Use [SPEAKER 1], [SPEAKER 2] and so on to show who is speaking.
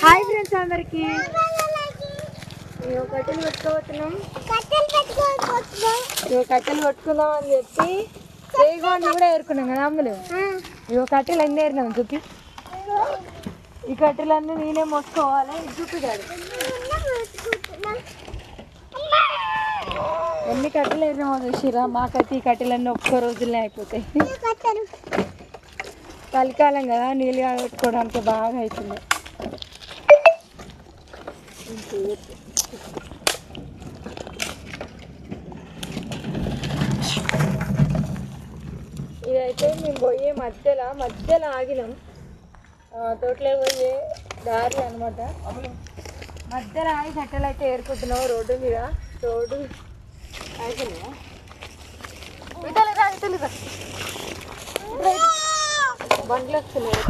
[SPEAKER 1] Hi friends అందరికి కట్టెలు పెట్టుకోబోతున్నాం. కట్టెలు కొట్టుకుందాం అని చెప్పి రేగోండి కూడా ఏరుకున్నాం కదా అమ్ములు. కట్టెలు అన్నీ ఏరినాం చూపి. ఈ కట్టెలన్నీ నేనే మోసుకోవాలి. చూపి కాదు ఎన్ని కట్టెలు ఏరినామో చూసిరా. మాకైతే ఈ కట్టెలన్నీ ఒక్క రోజుల్లో అయిపోతాయి. చలికాలం కదా నీళ్ళు పెట్టుకోవడానికి బాగా అవుతుంది. ఇదైతే మేము పోయే మధ్యలో ఆగినాం. తోటలో పోయే దారి అనమాట. మధ్యలో ఆగి కట్టెలు అయితే ఏరుకుంటున్నాం రోడ్డు మీద. రోడ్డు బండ్లు వస్తున్నాయి.